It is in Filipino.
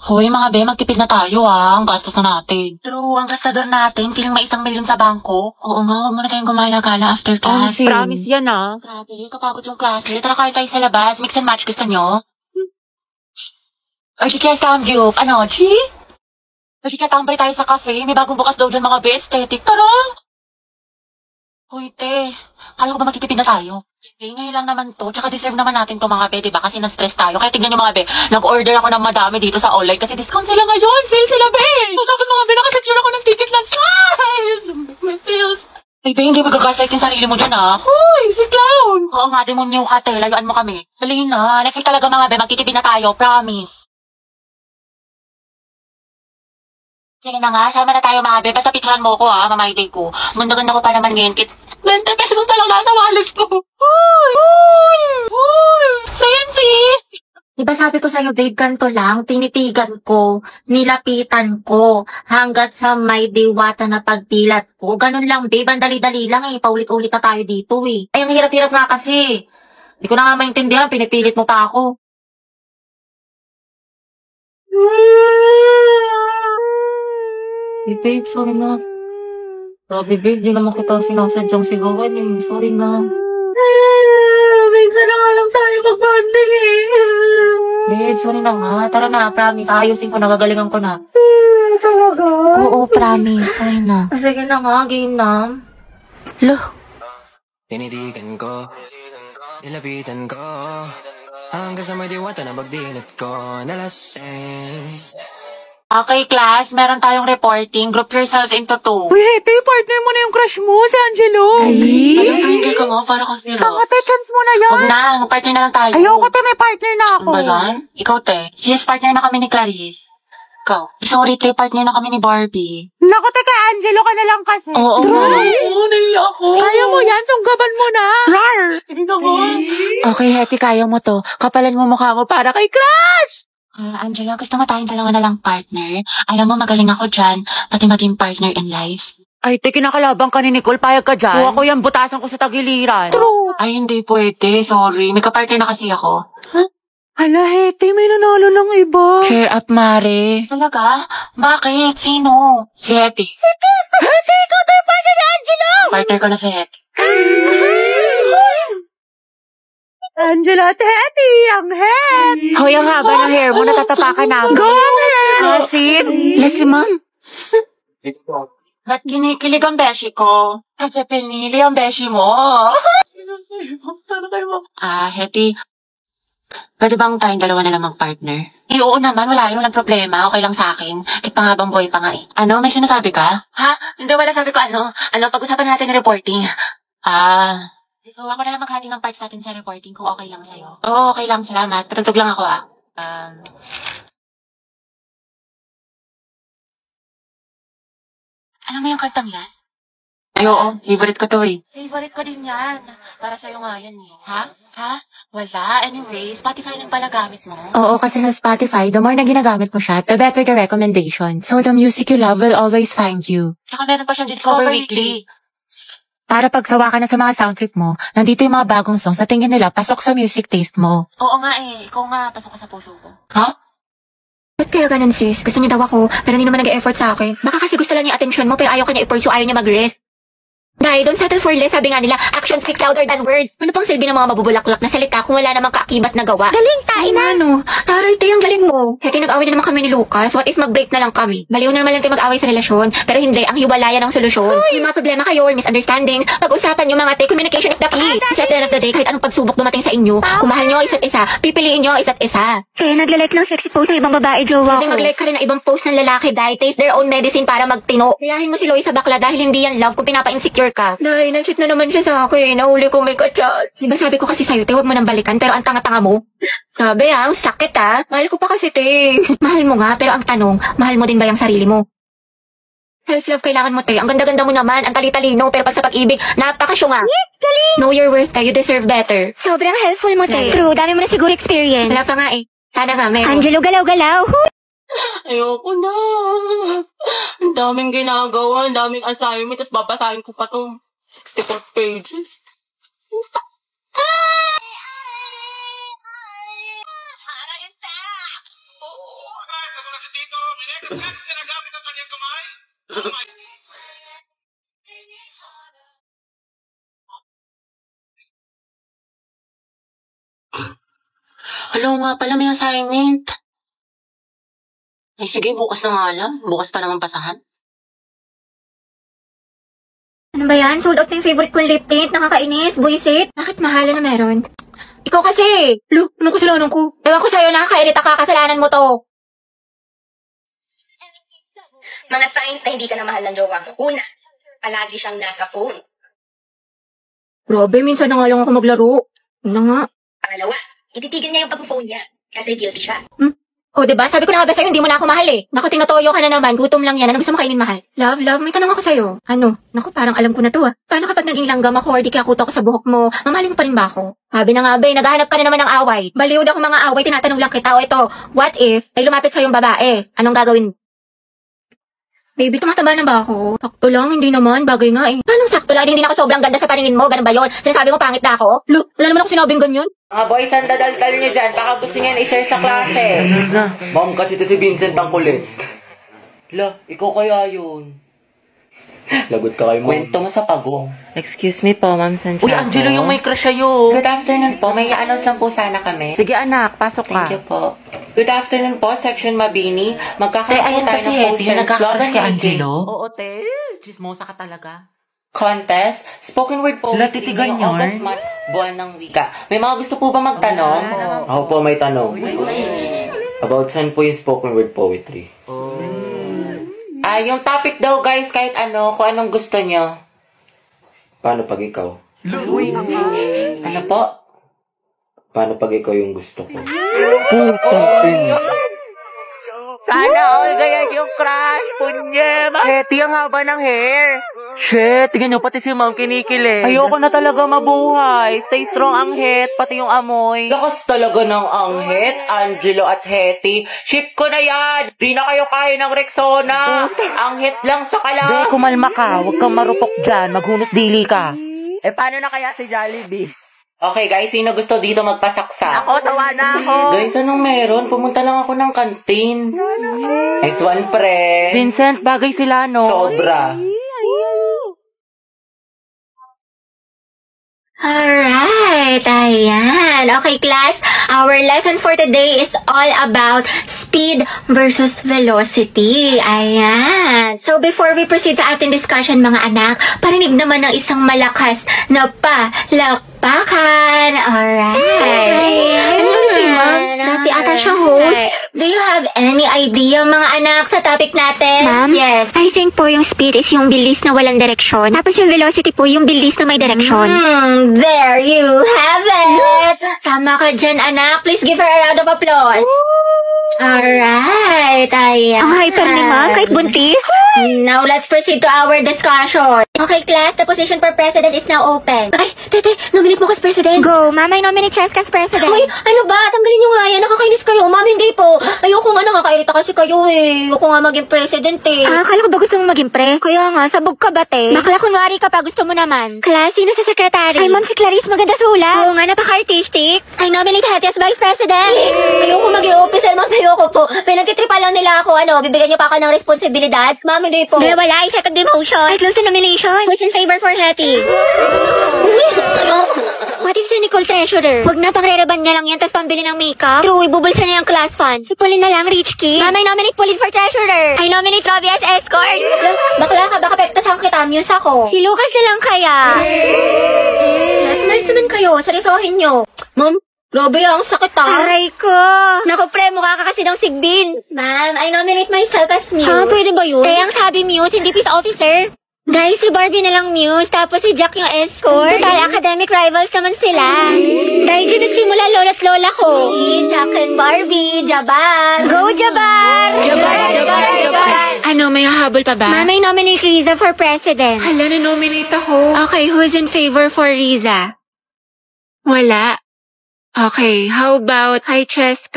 Hoy, mga be, magtipid na tayo Ang gastos na natin. True, ang gastador natin, feeling may 1,000,000 sa bangko. Oo nga, huwag muna tayong gumala-gala after class. Promise yan Grabe, kapagod yung klase. Tara kayo tayo sa labas. Mix and match, gusto nyo? Or di kaya samgyup. Ano, Chi? Or di kaya tambay tayo sa cafe. May bagong bukas daw dyan mga be, aesthetic. Tara! Hoy, te. Kala ko ba magtitipid na tayo? Eh, ngayon lang naman to. Tsaka deserve naman natin to mga be, diba? Kasi na-stress tayo. Kaya tignan nyo mga be, nag-order ako ng madami dito sa online kasi discount sila ngayon. Sale sila, be! Tapos mga be, nakasecure ako ng ticket lang. Guys! May sales. Ay, be, hindi magagaslight yung sarili mo dyan, Hoy, si Clown! Oo nga, demonyo ka, te. Layuan mo kami. Dali na. Next week talaga mga be, magtitipid na tayo. Promise. Sige na nga, sama na tayo mga be. Basta picturean mo ko mamayday ko. Ganda-ganda ko pa naman ngayon. 20 pesos na lang nasa wallet ko. Hoy! Same sis! Diba sabi ko sa'yo, babe, ganito lang, tinitigan ko, nilapitan ko, hanggat sa may diwata na pagdilat ko. Ganun lang, babe, ang dali-dali lang paulit-ulit na tayo dito Ay, ang hirap-hirap nga kasi. Hindi ko na nga maintindihan, pinipilit mo pa ako. Babe, sorry na. Grabe, babe, di naman kita sinasadyang sigawan Sorry na. Minsan na nga lang tayo mag-bonding Babe, sorry na nga. Tara na, promise. Ayusin ko na, gagalingan ko na. Talaga? Oo, promise. Sorry na. Sige na nga, game na. Loh. Tinitigan ko, nilapitan ko, hanggang sa may diwata na magdilat ko, nalasing. Okay, class. Meron tayong reporting. Group yourselves into 2. Uy, Hete, partner mo na yung crush mo, si Angelo. Ayun, triangle ka mo para kasi Tanga, te, chance mo na yan. Huwag na, mag-partner na lang tayo. Ayoko, te, may partner na ako. Ano ba yan? Ikaw, te. Yes, partner na kami ni Clarice. Ikaw. Sorry, te, partner na kami ni Barbie. Naku, te, kay Angelo ka na lang kasi. Oo, naiya ako. Kaya mo yan, sunggaban mo na. Hindi naman. Okay, Hete, kaya mo to. Kapalan mo mukha mo para kay crush. Angela, gusto mo tayong dalawa na lang partner? Alam mo, magaling ako dyan, pati maging partner in life. Ay, te, kinakalabang ka ni Nicole, payag ka dyan. Kung ako yan, butasan ko sa tagiliran. True. Ay, hindi pwede. Sorry. May kapartner na kasi ako. Hala, Hete, may nanalo ng iba. Cheer up, Mare. Talaga? Bakit? Sino? Si Hetty. Hete, ikaw tayo partner ni Angelo. Partner ko na si Hetty. Angelo at Hete, ang head. Hoy, ang haba ng hair mo, natatapakan namin. Go, ang head. Asin? Lasi, ma'am. Ba't kinikilig ang beshi ko? Kasi pinili ang beshi mo. Hetty, pwede bang tayong dalawa na lamang partner? Eh, oo naman, walang problema. Okay lang sa akin. Kahit pangabang boy pa nga Ano, may sinasabi ka? Ha? Hindi, wala sabi ko pag-usapan natin yung reporting. So, ako na lang maghati ng parts natin sa reporting kung okay lang sa'yo. Oo, okay lang. Salamat. Patugtog lang ako, Alam mo yung kantang yan? Ay, oo. Favorite ko to Favorite ko din yan. Para sa'yo nga yan Ha? Wala. Anyway, Spotify lang pala gamit mo. Oo, kasi sa Spotify, the more na ginagamit mo siya, the better the recommendation. So the music you love will always find you. Tsaka meron pa siyang Discover Weekly. Para pagsawa ka na sa mga sound trip mo, nandito yung mga bagong songs sa tingin nila pasok sa music taste mo. Oo nga Ikaw nga, pasok ka sa puso ko. Ha? Ba't kaya ganun sis? Gusto niya daw ako, pero hindi naman nag-e-effort sa akin. Baka kasi gusto lang niya attention mo, pero ayaw ka niya i-pursue, ayaw niya mag-rest. Dahil don't settle for less, sabi nga nila, action speaks louder than words. Ano pang silbi ng mga mabubulaklak na salita kung wala namang kaakibat na gawa? Galing, tain na. Taray, tayo ang galing mo. Kaya nag-away na naman kami ni Lucas. What if mag-break na lang kami? Baliw na naman lang tayo mag-away sa relasyon. Pero hindi, ang hiwalayan ang solusyon. May mga problema kayo or misunderstandings. Pag-usapan nyo mga communication is the key. Kasi at the end of the day, kahit anong pagsubok dumating sa inyo, kung mahal nyo ang isa't isa, pipiliin nyo ang isa't isa. Naglalike ng sexy post ng ibang babae, jowa ko. Hindi mag-like ka rin ng ibang post ng lalaki dahil taste their own medicine para magtino. Kayahin mo si Loie sa bakla dahil hindi yan love kung pinapa-insecure ka. Nay, na-cheat na naman siya sa akin. Nahuli ko may kachat. Diba sabi ko kasi sa'yo, te, huwag mo nang balikan pero ang tanga-tanga mo. Grabe ang sakit Mahal ko pa kasi, te. Mahal mo nga, pero ang tanong, mahal mo din ba yung sarili mo? Self-love kailangan mo, te. Ang ganda-ganda mo naman, ang tali-talino, pero pag sa pag-ibig, napakasyunga. Galing! Know your worth, te. You deserve better. Sobrang helpful mo, te. True, dami mo na siguro experience. Wala pa nga Sana nga, meron. Angelo, galaw-galaw. Ayoko na. Ang daming ginagawa, ang daming assignment, tapos babasahin ko pa itong 64 pages. si Tito. May next sinagamit ang kanyang kamay. Oh my... Hello nga pala, may assignment. Ay sige, bukas na nga lang. Bukas pa naman pasahan. Ano ba yan? Sold out na yung favorite kong lip tint. Nakakainis. Buisit. Bakit mahal na meron? Ikaw kasi. Lo, anong kasalanan ko? Ewan ko sa'yo, nakakairita ka. Kasalanan mo to. Mga signs na hindi ka na mahal ng jowa mo. Una, palagi siyang nasa phone. Grabe, minsan na nga lang ako maglaro. Ano nga? Pangalawa, ititigil niya yung pag-phone niya kasi guilty siya. O, diba? Sabi ko na nga ba sa'yo, hindi mo na ako mahal eh. Naku, tinatoyo ka na naman. Gutom lang yan. Ano gusto mo kainin, mahal? Love, may tanong ako sa'yo. Ano? Naku, parang alam ko na to ah. Paano kapag naging langgam ako or di kaya kuto ako sa buhok mo, mamahalin mo pa rin ba ako? Sabi na nga ba, naghahanap ka na naman ng away. Baliw daw mga away, tinatanong lang kita. O ito, what if ay lumapit sa'yo yung babae? Anong gagawin? Baby, tumataba na ba ako? Sakto lang, hindi naman. Bagay nga eh. Paano sakto lang? Hindi na ako sobrang ganda sa paningin mo. Ganun ba yun? Sinasabi mo pangit na ako? Lo, wala naman ako sinabing ganyan. Mga boys, ang dadaldal nyo dyan. Baka gusto niyan i-share sa klase. Ma'am, kasi ito si Vincent ang kulit. La, ikaw kaya yun. Lagot ka kayo, kwento mo sa pagong. Excuse me po, Ma'am Santiago. Uy, Angelo, yung may crush sa'yo. Good afternoon po. May i-announce lang po sana kami. Sige anak, pasok ka. Thank you po. Good afternoon po, Section Mabini. Magkakaroon Ayan tayo kasi, ng Hetty, poster yung nagkakrush kay slogan Angelo. meeting Oo, te. Chismosa ka talaga. Contest, spoken word poetry Latitigan ngayong yarn. August month, buwan ng wika. May mga gusto po ba magtanong? Ako po may tanong. About saan po yung spoken word poetry? Yung topic daw guys, kahit ano, kung anong gusto nyo. Paano pag ikaw? Ano po? Paano pag ikaw yung gusto ko? Sana all ganyan yung crush. Punye, Hetty, ang haba ng hair. Shit, tingnan nyo, pati si Ma'am kinikilig. Ayoko na talaga mabuhay. Stay strong ang het, pati yung amoy. Lakas talaga ng anghet, Angelo at Hetty. Ship ko na yan! Di na kayo kaya ng Rexona! Anghet lang sa Be, kala. kumalma ka. Huwag kang marupok dyan. Maghunos dili ka. Eh, paano na kaya si Jollibee? Okay guys, sino gusto dito magpasaksa? Ako, tawa na ako. Guys, anong meron? Pumunta lang ako ng kantin. Nice one, pre. Vincent, bagay sila, no? Sobra. Alright, ayan. Okay, class. Our lesson for today is all about speed versus velocity. Ayan. So, before we proceed sa ating discussion, mga anak, parinig naman ng isang malakas na palakpakan. Alright. Ano yung ma'am? Dati ata siya host. Do you have any idea, mga anak, sa topic natin? Ma'am? Yes. I think po yung speed is yung bilis na walang direksyon. Tapos yung velocity po yung bilis na may direksyon. There you have it! Tama ka dyan, anak. Please give her a round of applause. Alright, ayan. Ang hyper ni ma'am, kahit buntis. Now, let's proceed to our discussion. Okay, class, the position for president is now open. Ay, tete, nominate mo ka as president. Go, ma'am, I nominate Cheska as president. Uy, ano ba? Tanggalin nyo nga yan. Nakakainis kayo. Ma'am, hindi po. Ayoko nga, nakakairita kasi kayo eh. Ayoko nga maging president eh. Akala ko ba gusto mong maging pre? Kaya nga, sabog ka ba, te? Bakla kunwari ka pa, gusto mo naman. Class, sino sa secretary? Ay, ma'am, si Clarice, maganda sulat. Oo nga, napaka-artistic. I nominate Hetty as vice president. Ayoko maging officer, ma'am. Ayoko po. Pinagtitripa lang nila ako. Ano, bibigyan niyo pa ako ng responsibilidad? Ma'am, hindi po. Di, wala, ay second demotion. Ay, close to nomination. Who's in favor for Hetty? What if si Nicole treasurer? Huwag na, pang-rereban niya lang yan, tapos pambili ng makeup. True, ibubulsa niya yung class fund. Si Pauline na lang, rich kid. Ma'am, I nominate Pauline for treasurer. I nominate Robbie as escort. Bakla ka, baka pektasan kita. Muse ako. Si Lucas na lang kaya. Yes, nice naman kayo. Seryosohin nyo. Ma'am, grabe ang sakit ah. Aray ko. Naku, pre, mukha ka kasi ng sigbin. Ma'am, I nominate myself as Muse. Ha, pwede ba yun? Kaya ang sabi Muse, hindi peace officer. Guys, si Barbie na lang Muse, tapos si Jack yung escort. Total, academic rivals naman sila. Dahil dyan nagsimula lola't lola ko. Si Jack and Barbie, Jabar. Go, Jabar! Jabar. Ano, may hahabol pa ba? Mama, I nominate Riza for president. Hala, na-nominate ako. Okay, who's in favor for Riza? Wala. Okay, how about kay Cheska?